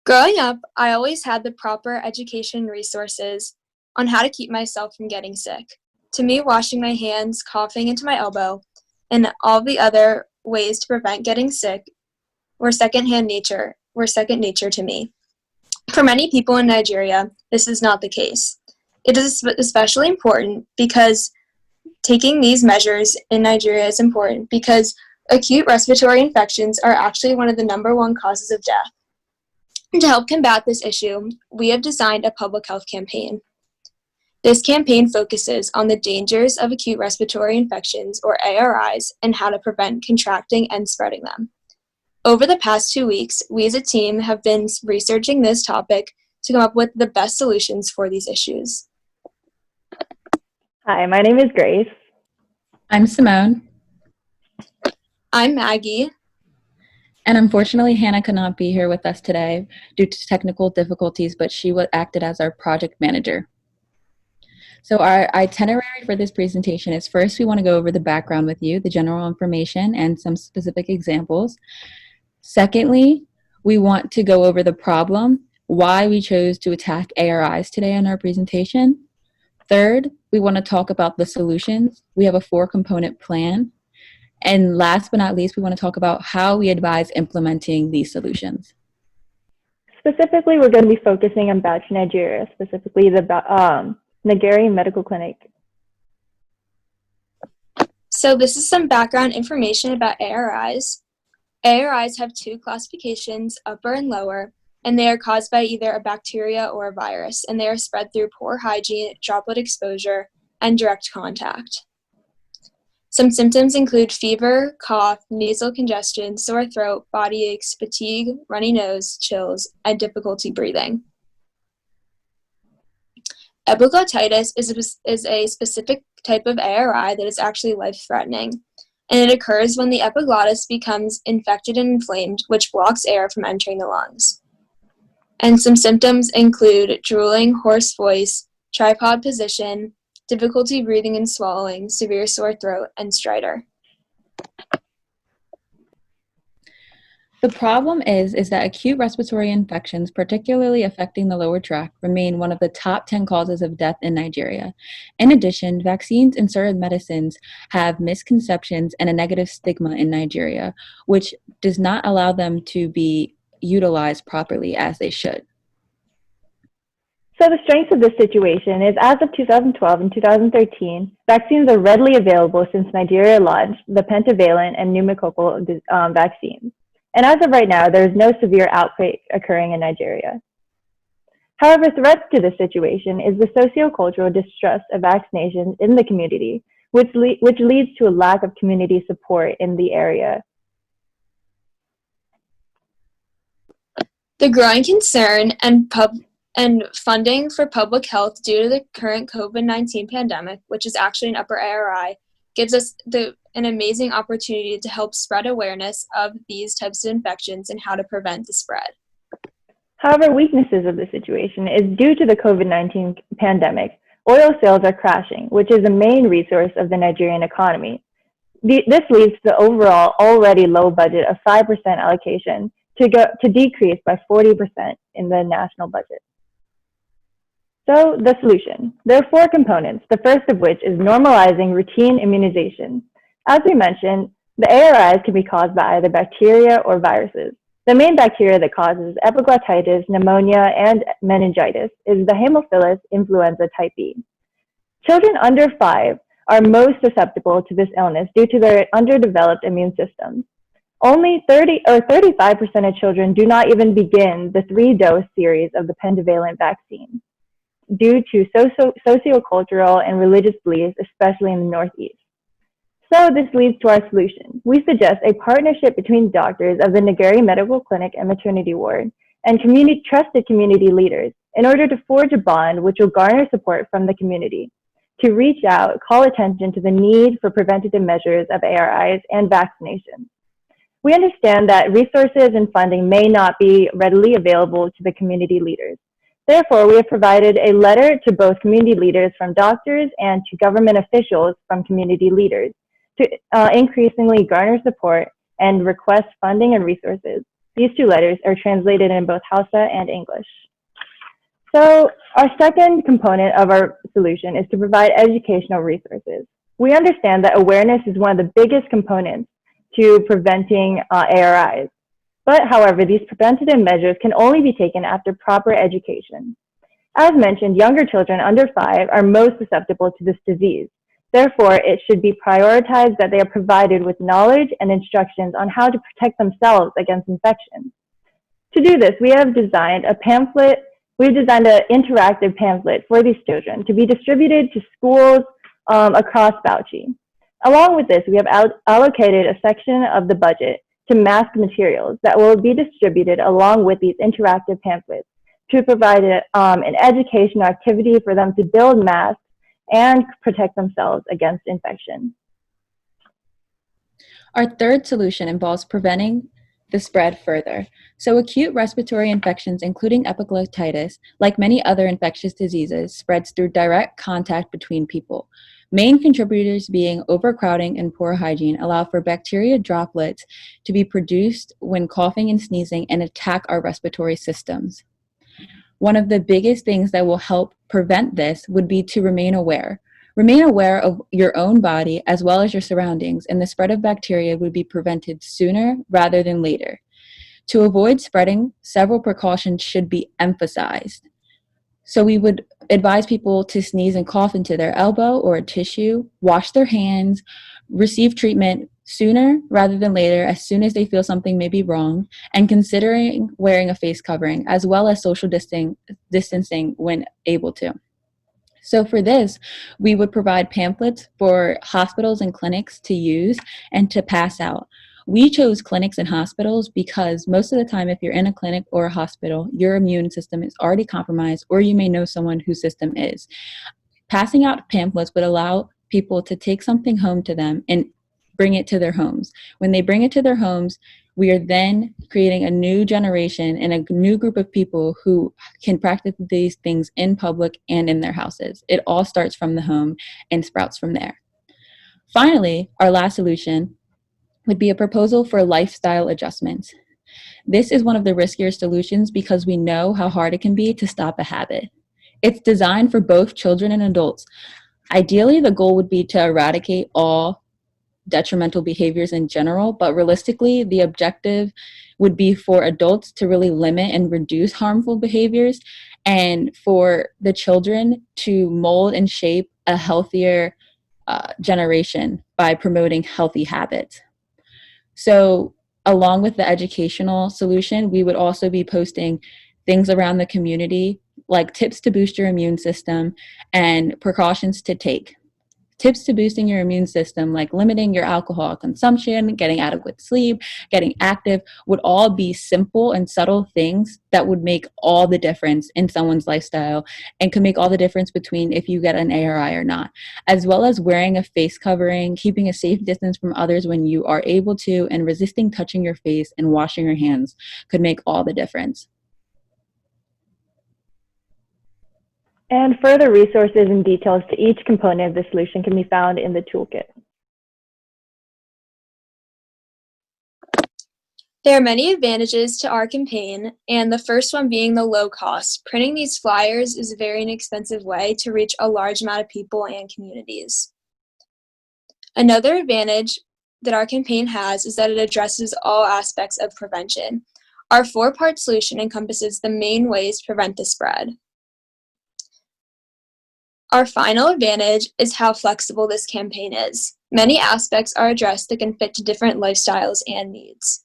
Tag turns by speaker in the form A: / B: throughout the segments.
A: Growing up, I always had the proper education resources on how to keep myself from getting sick. To me, washing my hands, coughing into my elbow, and all the other ways to prevent getting sick were second nature to me. For many people in Nigeria, this is not the case. It is especially important because taking these measures in Nigeria is important because acute respiratory infections are actually one of the number one causes of death. To help combat this issue, we have designed a public health campaign. This campaign focuses on the dangers of acute respiratory infections, or ARIs, and how to prevent contracting and spreading them. Over the past 2 weeks, we as a team have been researching this topic to come up with the best solutions for these issues.
B: Hi, my name is Grace.
C: I'm Simone.
A: I'm Maggie.
C: And unfortunately, Hannah could not be here with us today due to technical difficulties, but she acted as our project manager. So our itinerary for this presentation is first, we want to go over the background with you, the general information, and some specific examples. Secondly, we want to go over the problem, why we chose to attack ARIs today in our presentation. Third, we want to talk about the solutions. We have a 4-component plan. And last but not least, we want to talk about how we advise implementing these solutions.
B: Specifically, we're going to be focusing on Bauchi, Nigeria, specifically the Nigeri Medical Clinic.
A: So this is some background information about ARIs. ARIs have 2 classifications, upper and lower, and they are caused by either a bacteria or a virus, and they are spread through poor hygiene, droplet exposure, and direct contact. Some symptoms include fever, cough, nasal congestion, sore throat, body aches, fatigue, runny nose, chills, and difficulty breathing. Epiglottitis is a specific type of ARI that is actually life-threatening, and it occurs when the epiglottis becomes infected and inflamed, which blocks air from entering the lungs. And some symptoms include drooling, hoarse voice, tripod position, difficulty breathing and swallowing, severe sore throat, and stridor.
C: The problem is that acute respiratory infections, particularly affecting the lower tract, remain one of the top 10 causes of death in Nigeria. In addition, vaccines and certain medicines have misconceptions and a negative stigma in Nigeria, which does not allow them to be utilized properly as they should.
B: So the strengths of this situation is, as of 2012 and 2013, vaccines are readily available since Nigeria launched the pentavalent and pneumococcal vaccines. And as of right now, there is no severe outbreak occurring in Nigeria. However, threats to this situation is the sociocultural distrust of vaccinations in the community, which leads to a lack of community support in the area.
A: The growing concern and funding for public health due to the current COVID-19 pandemic, which is actually an upper ARI, gives us an amazing opportunity to help spread awareness of these types of infections and how to prevent the spread.
B: However, weaknesses of the situation is due to the COVID-19 pandemic, oil sales are crashing, which is the main resource of the Nigerian economy. This leads to the overall already low budget of 5% allocation to decrease by 40% in the national budget. So the solution. There are 4 components, the first of which is normalizing routine immunization. As we mentioned, the ARIs can be caused by either bacteria or viruses. The main bacteria that causes epiglottitis, pneumonia, and meningitis is the Haemophilus influenza type B. Children under 5 are most susceptible to this illness due to their underdeveloped immune systems. Only 35% of children do not even begin the 3-dose series of the pentavalent vaccine due to sociocultural and religious beliefs, especially in the Northeast. So this leads to our solution. We suggest a partnership between doctors of the Nigeri Medical Clinic and Maternity Ward and trusted community leaders in order to forge a bond which will garner support from the community to reach out, call attention to the need for preventative measures of ARIs and vaccinations. We understand that resources and funding may not be readily available to the community leaders. Therefore, we have provided a letter to both community leaders from doctors and to government officials from community leaders to increasingly garner support and request funding and resources. These two letters are translated in both Hausa and English. So our second component of our solution is to provide educational resources. We understand that awareness is one of the biggest components to preventing ARIs. But however, these preventative measures can only be taken after proper education. As mentioned, younger children under 5 are most susceptible to this disease. Therefore, it should be prioritized that they are provided with knowledge and instructions on how to protect themselves against infection. To do this, we have designed an interactive pamphlet for these children to be distributed to schools across Bauchi. Along with this, we have allocated a section of the budget to mask materials that will be distributed along with these interactive pamphlets to provide an educational activity for them to build masks and protect themselves against infection.
C: Our third solution involves preventing the spread further. So acute respiratory infections, including epiglottitis, like many other infectious diseases, spreads through direct contact between people. Main contributors being overcrowding and poor hygiene allow for bacteria droplets to be produced when coughing and sneezing and attack our respiratory systems. One of the biggest things that will help prevent this would be to remain aware. Remain aware of your own body as well as your surroundings, and the spread of bacteria would be prevented sooner rather than later. To avoid spreading, several precautions should be emphasized. So we would advise people to sneeze and cough into their elbow or a tissue, wash their hands, receive treatment sooner rather than later as soon as they feel something may be wrong, and considering wearing a face covering as well as social distancing when able to. So for this, we would provide pamphlets for hospitals and clinics to use and to pass out. We chose clinics and hospitals because most of the time, if you're in a clinic or a hospital, your immune system is already compromised, or you may know someone whose system is. Passing out pamphlets would allow people to take something home to them and bring it to their homes. When they bring it to their homes, we are then creating a new generation and a new group of people who can practice these things in public and in their houses. It all starts from the home and sprouts from there. Finally, our last solution would be a proposal for lifestyle adjustments. This is one of the riskier solutions because we know how hard it can be to stop a habit. It's designed for both children and adults. Ideally, the goal would be to eradicate all detrimental behaviors in general, but realistically, the objective would be for adults to really limit and reduce harmful behaviors, and for the children to mold and shape a healthier generation by promoting healthy habits. So along with the educational solution, we would also be posting things around the community, like tips to boost your immune system and precautions to take. Tips to boosting your immune system, like limiting your alcohol consumption, getting adequate sleep, getting active, would all be simple and subtle things that would make all the difference in someone's lifestyle and could make all the difference between if you get an ARI or not, as well as wearing a face covering, keeping a safe distance from others when you are able to, and resisting touching your face and washing your hands could make all the difference.
B: And further resources and details to each component of the solution can be found in the toolkit.
A: There are many advantages to our campaign, and the first one being the low cost. Printing these flyers is a very inexpensive way to reach a large amount of people and communities. Another advantage that our campaign has is that it addresses all aspects of prevention. Our 4-part solution encompasses the main ways to prevent the spread. Our final advantage is how flexible this campaign is. Many aspects are addressed that can fit to different lifestyles and needs.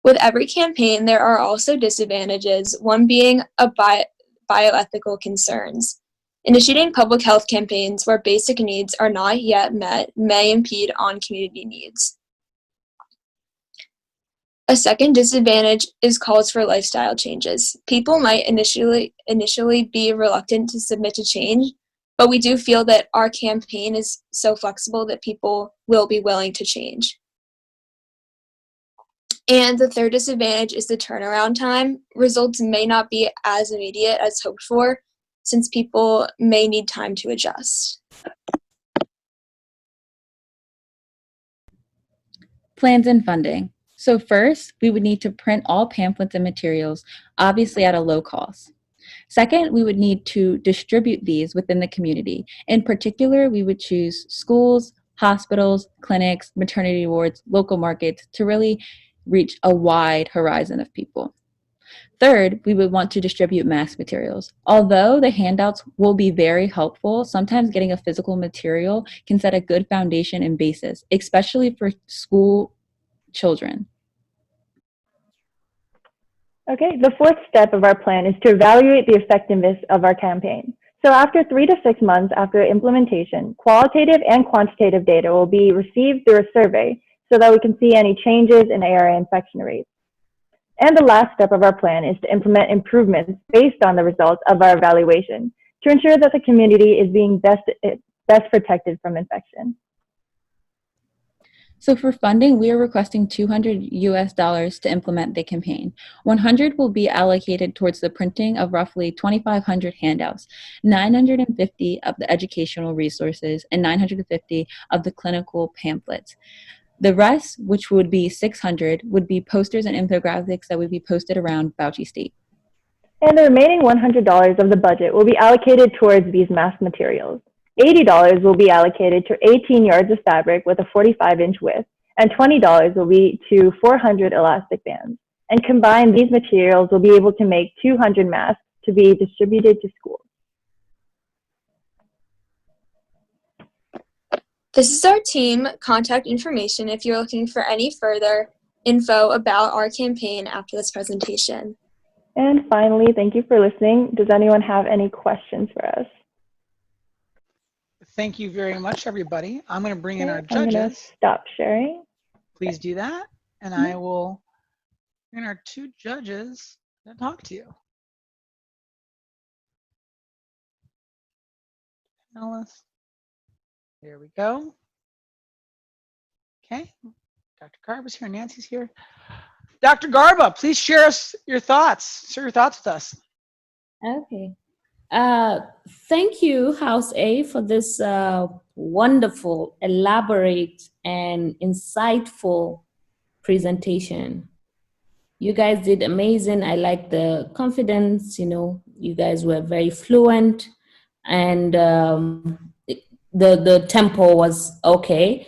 A: With every campaign, there are also disadvantages, one being bioethical concerns. Initiating public health campaigns where basic needs are not yet met may impede on community needs. A second disadvantage is calls for lifestyle changes. People might initially be reluctant to submit to change, but we do feel that our campaign is so flexible that people will be willing to change. And the third disadvantage is the turnaround time. Results may not be as immediate as hoped for, since people may need time to adjust.
C: Plans and funding. So first, we would need to print all pamphlets and materials, obviously at a low cost. Second, we would need to distribute these within the community. In particular, we would choose schools, hospitals, clinics, maternity wards, local markets to really reach a wide horizon of people. Third, we would want to distribute mass materials. Although the handouts will be very helpful, sometimes getting a physical material can set a good foundation and basis, especially for school children.
B: Okay, the fourth step of our plan is to evaluate the effectiveness of our campaign. So after 3 to 6 months after implementation, qualitative and quantitative data will be received through a survey so that we can see any changes in ARA infection rates. And the last step of our plan is to implement improvements based on the results of our evaluation to ensure that the community is being best protected from infection.
C: So for funding, we are requesting $200 to implement the campaign. 100 will be allocated towards the printing of roughly 2,500 handouts, 950 of the educational resources, and 950 of the clinical pamphlets. The rest, which would be 600, would be posters and infographics that would be posted around Bauchi State.
B: And the remaining $100 of the budget will be allocated towards these mass materials. $80 will be allocated to 18 yards of fabric with a 45-inch width, and $20 will be to 400 elastic bands. And combined, these materials will be able to make 200 masks to be distributed to schools.
A: This is our team contact information if you're looking for any further info about our campaign after this presentation.
B: And finally, thank you for listening. Does anyone have any questions for us?
D: Thank you very much, everybody. I'm going to bring in our
B: I'm going to
D: judges.
B: stop sharing.
D: Please do that. And I will bring in our 2 judges to talk to you. Alice. There we go. Okay. Dr. Garba's here. Nancy's here. Dr. Garba, please share your thoughts. Share your thoughts with us.
E: Okay. Thank you, House A, for this wonderful, elaborate, and insightful presentation. You guys did amazing. I like the confidence, you guys were very fluent, and the tempo was okay.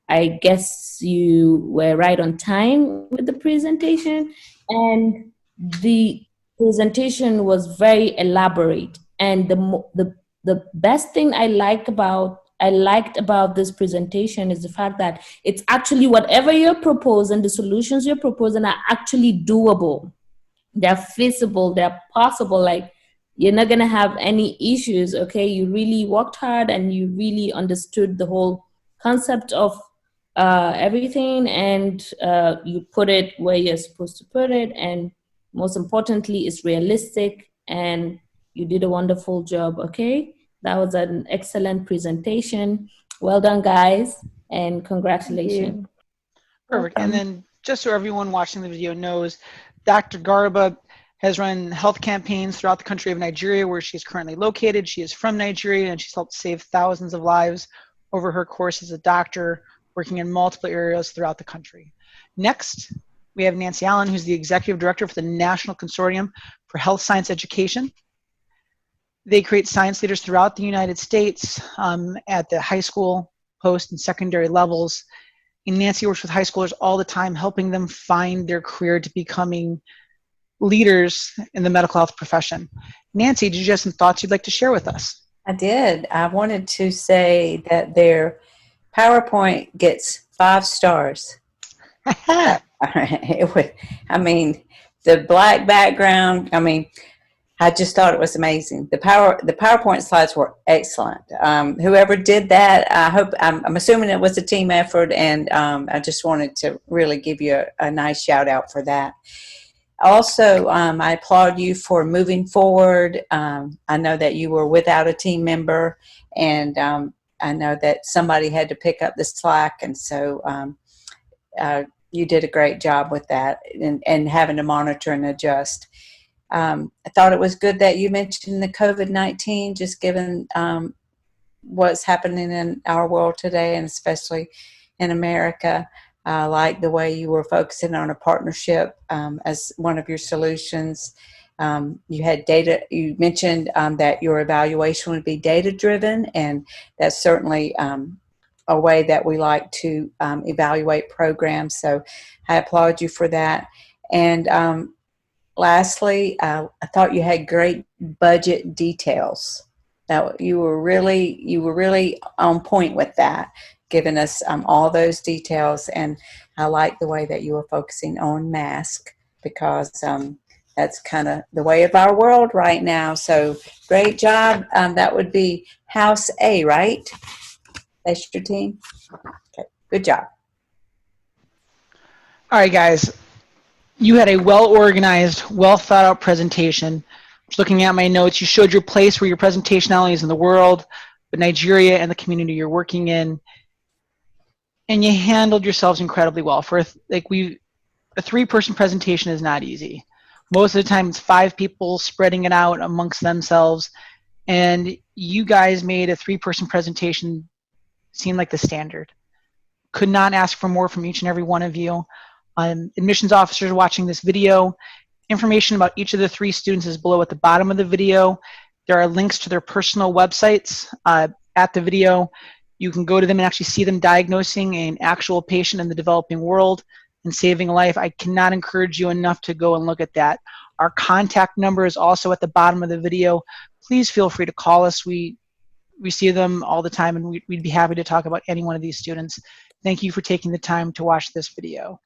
E: I guess you were right on time with the presentation, and the presentation was very elaborate. And the best thing I liked about this presentation is the fact that it's actually whatever you're proposing, the solutions you're proposing are actually doable. They're feasible, they're possible. Like, you're not gonna have any issues, okay? You really worked hard and you really understood the whole concept of everything, and you put it where you're supposed to put it, and most importantly, it's realistic, and you did a wonderful job, okay? That was an excellent presentation. Well done, guys, and congratulations.
D: Perfect. And then just so everyone watching the video knows, Dr. Garba has run health campaigns throughout the country of Nigeria, where she's currently located. She is from Nigeria, and she's helped save thousands of lives over her course as a doctor, working in multiple areas throughout the country. Next, we have Nancy Allen, who's the Executive Director for the National Consortium for Health Science Education. They create science leaders throughout the United States at the high school, post, and secondary levels. And Nancy works with high schoolers all the time, helping them find their career to becoming leaders in the medical health profession. Nancy, did you have some thoughts you'd like to share with us?
F: I did. I wanted to say that their PowerPoint gets 5 stars. The black background, I just thought it was amazing. The PowerPoint slides were excellent. Whoever did that, I'm assuming it was a team effort, and I just wanted to really give you a nice shout out for that. Also, I applaud you for moving forward. I know that you were without a team member, and I know that somebody had to pick up the slack, and so you did a great job with that, and having to monitor and adjust. I thought it was good that you mentioned the COVID-19, just given what's happening in our world today, and especially in America. I like the way you were focusing on a partnership as one of your solutions. You had data, you mentioned that your evaluation would be data driven, and that's certainly a way that we like to evaluate programs. So I applaud you for that. And lastly, I thought you had great budget details. That you were really on point with that, giving us all those details. And I like the way that you were focusing on mask, because that's kind of the way of our world right now. So great job. That would be House A, right? That's your team? Okay, good job.
D: All right, guys. You had a well-organized, well-thought-out presentation. Just looking at my notes, you showed your place where your presentation not only is in the world, but Nigeria and the community you're working in. And you handled yourselves incredibly well. A three-person presentation is not easy. Most of the time, it's 5 people spreading it out amongst themselves. And you guys made a 3-person presentation seem like the standard. Could not ask for more from each and every one of you. Admissions officers watching this video, information about each of the 3 students is below at the bottom of the video. There are links to their personal websites at the video. You can go to them and actually see them diagnosing an actual patient in the developing world and saving a life. I cannot encourage you enough to go and look at that. Our contact number is also at the bottom of the video. Please feel free to call us. We see them all the time, and we'd be happy to talk about any one of these students. Thank you for taking the time to watch this video.